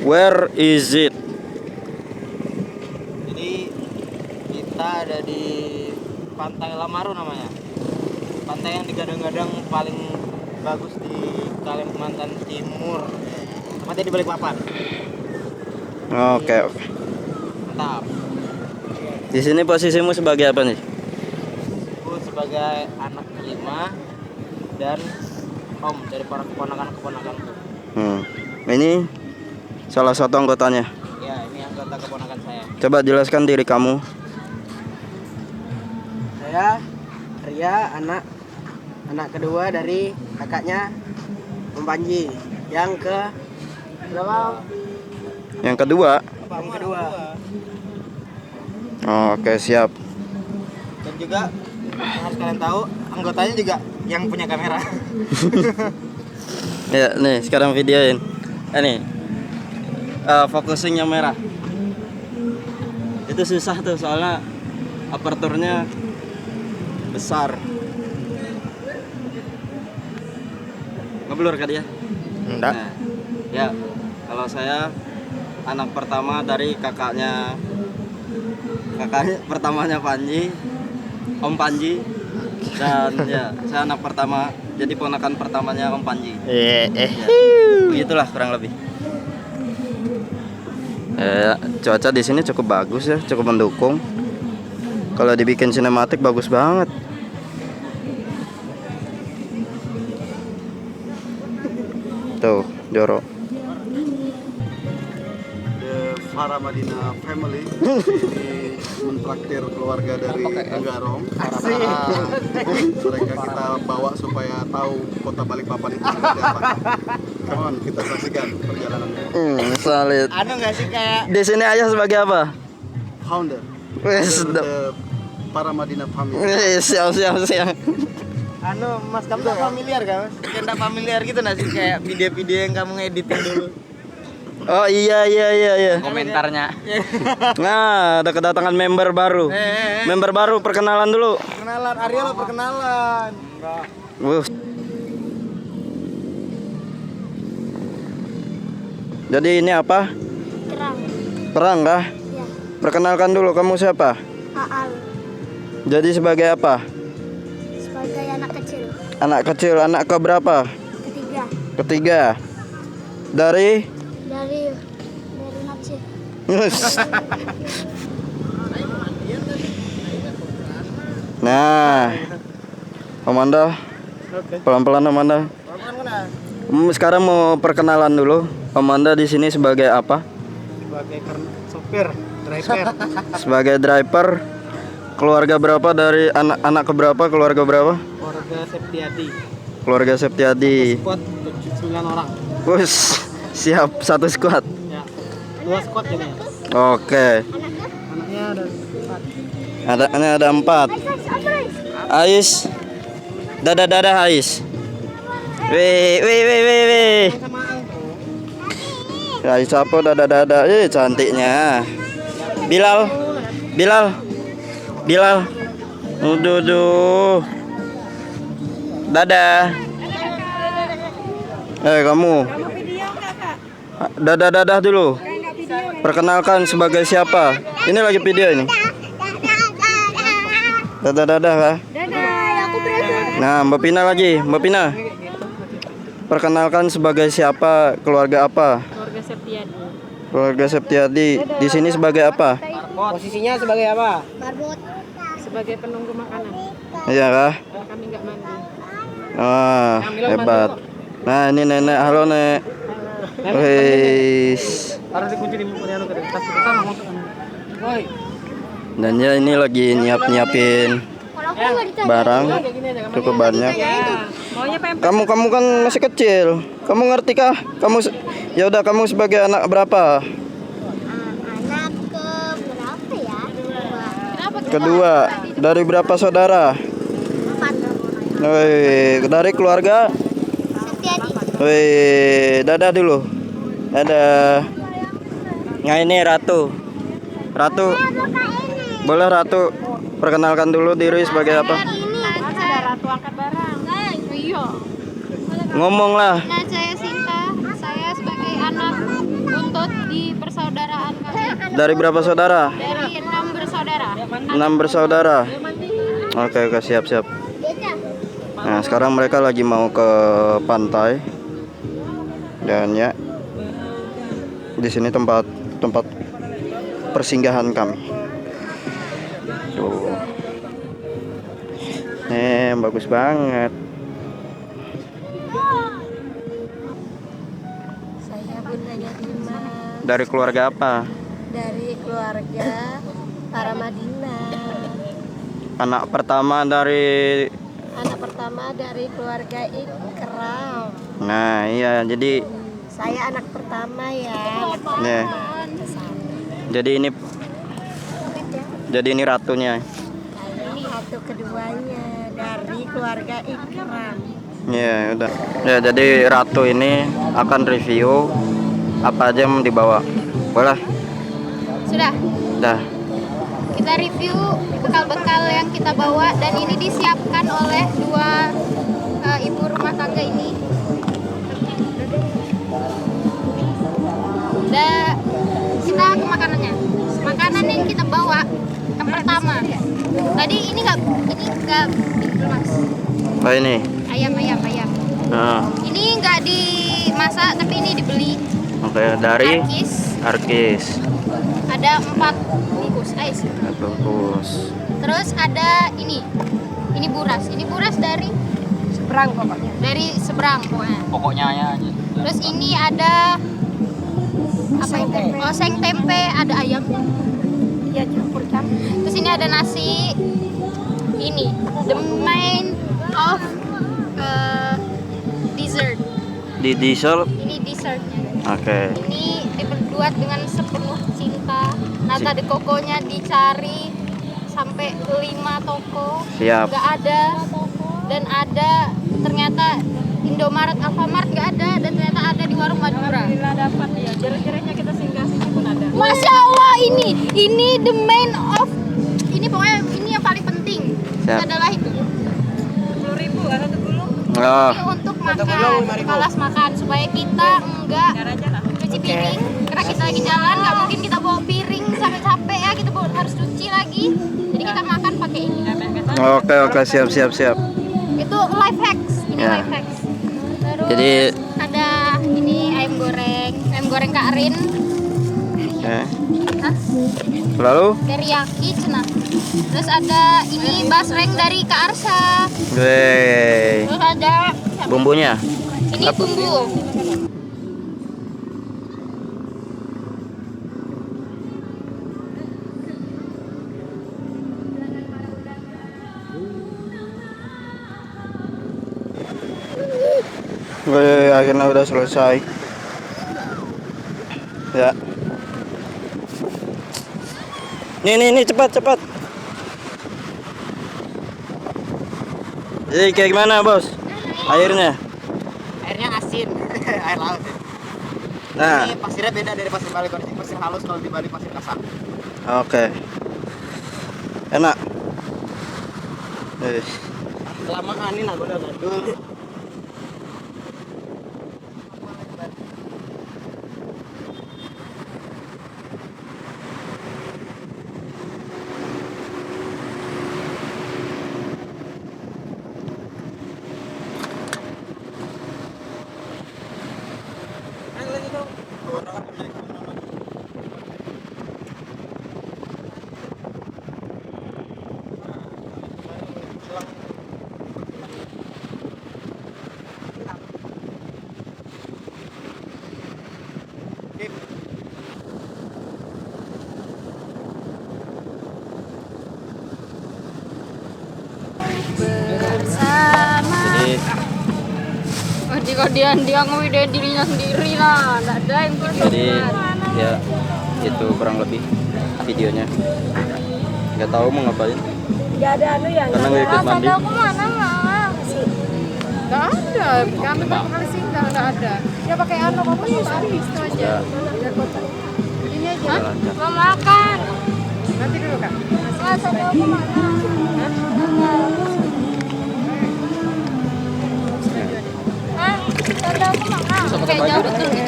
Where is it? Jadi kita ada di Pantai Lamaru namanya. Pantai yang digadang-gadang paling bagus di Kalimantan Timur. Tempatnya di Balikpapan. Oke. Mantap. Di sini posisimu sebagai apa nih? Aku sebagai anak kelima dan om dari para keponakan-keponakanku. Ini salah satu anggotanya. Ya, ini anggota keponakan saya. Coba jelaskan diri kamu. Saya Ria, anak kedua dari kakaknya Om Panji. Yang ke berapa? Yang kedua. Yang kedua. Oke, siap. Dan juga yang harus kalian tahu, anggotanya juga yang punya kamera. Ya, nih sekarang videoin. Ini focusingnya merah. Itu susah tuh soalnya aperturnya besar. Ngeblur kan dia? Enggak. Nah, ya, kalau saya anak pertama dari kakaknya pertamanya Panji, Om Panji, dan ya saya anak pertama, jadi ponakan pertamanya Om Panji. Ya, begitulah kurang lebih. Cuaca di sini cukup bagus ya, cukup mendukung. Kalau dibikin sinematik bagus banget. Tuh, Joro. The Farah Madinah family ini mentraktir keluarga dari Enggarong. Mereka kita bawa supaya tahu kota Balikpapan itu seperti apa. Come on, kita saksikan perjalanannya. Solid. Anu nggak sih kayak Di sini ayah sebagai apa? Founder. Wes, The Farah Madinah family. siap. anu Mas kamu tak familiar kan? Kayak nggak familiar gitu nggak sih kayak video-video yang kamu ngeditin dulu. Oh iya. Komentarnya. Nah, ada kedatangan member baru. Member baru, perkenalan dulu. Perkenalan, Ariel perkenalan. Enggak. Jadi ini apa? Kerang. Perang kah? Ya. Perkenalkan dulu, kamu siapa? Aal. Jadi sebagai apa? Sebagai anak kecil. Anak kecil, anak keberapa? Ketiga. Ketiga. Dari? Dari Natsir. Nah, Amanda, pelan-pelan Amanda. Sekarang mau perkenalan dulu. Amanda di sini sebagai apa? Sebagai sopir, driver. Sebagai driver. Keluarga berapa dari anak keberapa? Keluarga berapa? Keluarga Septiadi. Keluarga Septiadi. Squad 9 orang. Wus, siap satu squad. Ya. 2 squad jadinya. Oke. Anaknya Ada ada 4. 4. Ais. Dadah Ais. Wih. Sama aku. Ais apa dadah. Cantiknya. Bilal. Duh. Dadah. Kamu. Dadah dulu. Perkenalkan sebagai siapa? Ini lagi video ini. Dadah kah? Aku berasa. Nah, Mbak Pina. Perkenalkan sebagai siapa? Keluarga apa? Keluarga Septiadi. Di sini sebagai apa? Posisinya sebagai apa? Barbot. Sebagai penunggu makanan. Iya kah? Kami nggak mandi. Ah, hebat. Nah, ini nenek. Halo, Nek. Wis. Harus dikunci di tas pertama masuk. Woi. Dan ya ini lagi nyiapin Kalau aku nggak ditanya. barang cukup banyak. Maunya pempek. Kamu kan masih kecil. Kamu ngerti kah? Ya udah, kamu sebagai anak berapa? Anak ke berapa ya? Kedua. Dari berapa saudara? 4. Wih, dari keluarga. Septiadi. Wih, dadah dulu. Dadah. Nah, ini Ratu. Boleh Ratu perkenalkan dulu diri sebagai apa? Ada ratu angkat barang. Iya. Ngomong lah. Nah, saya Sinta. Saya sebagai anak untuk foto di persaudaraan kami. Dari berapa saudara? Dari 6 bersaudara. 6 bersaudara. Oke, siap. Nah, sekarang mereka lagi mau ke pantai. Dan ya, di sini tempat persinggahan kami. Tuh. Bagus banget. Saya Bunda Jatima Dari keluarga apa? dari keluarga para Madinah. Anak pertama dari. Anak pertama dari keluarga Ikram. Nah, iya, jadi Saya anak pertama ya. ya. Jadi ini ratunya. Ini satu keduanya dari keluarga Ikram. Ya, udah. Ya, jadi ratu ini akan review apa aja yang dibawa. Boleh? Sudah. Dah. Kita review bekal-bekal yang kita bawa dan ini disiapkan oleh dua ibu rumah tangga ini. Kita ke makanannya. Makanan yang kita bawa yang pertama. Tadi ini enggak Mas. Oh, ini. Ayam. Nah, Ini enggak dimasak tapi ini dibeli. oke, dari Arkis. Ada 4 bungkus. bungkus. Terus ada ini buras. Ini buras dari Seberang pokoknya. dari seberang pokoknya. Pokoknya ya. Terus ini ada apa itu? Oseng tempe, ada ayam. Iya campur-campur. Terus ini ada nasi. Ini the main of dessert. Di diesel. Ini dessertnya. Oke. Ini diperbuat dengan sepenuh cinta. Nata de coconya dicari sampai 5 toko. Siap. Nggak ada. Dan ada ternyata Indomaret, Alfamart nggak ada, dan ternyata ada di warung Madura. Alhamdulillah dapat ya. Jarang-jarangnya kita singgah sini pun ada. Masya Allah, ini the main of ini, pokoknya ini yang paling penting. Siap. Adalah itu. 10.000 atau 10? Oh, Ini untuk makan, malas makan supaya kita enggak cuci piring. Karena kita lagi jalan, nggak mungkin kita bawa piring sampai capek ya, kita harus cuci lagi. Jadi kita makan pakai ini. oke, siap. Itu life hacks. Ini Ya. life hacks. Terus Jadi ada ini ayam goreng Kak Rin. Oke. Hah? Lalu, Teriyaki cenah. Terus ada ini basreng dari Kak Arsa. wey, Terus ada bumbunya. ini bumbu. Wey, akhirnya udah selesai. Ya. Nih, cepat. Jadi kayak gimana, Bos? Airnya? Airnya asin. Air laut. Nah, Ini pasirnya beda dari pasir Bali. Kalau ini pasir halus, kalau di Bali pasir kasar. oke. Enak. Kelamaan ini nah, gue udah gadul. Jadi dia ngewidein dirinya sendiri lah, nggak ada yang video. Jadi ya itu kurang lebih videonya. Nggak tahu mau ngapain. Gak ada anu yang Karena nggak ikut mandi. Aku mana mah sih. Nggak ada. Kami berapa kali singgah nggak ada. Ya pakai anu apa sih? Itu aja. Ya, Ini aja. udah lancar. Mau makan. Nanti dulu Kak. Mas, aku mana? Hah? Tanda aku mana? Kayak jauh betul gitu ya.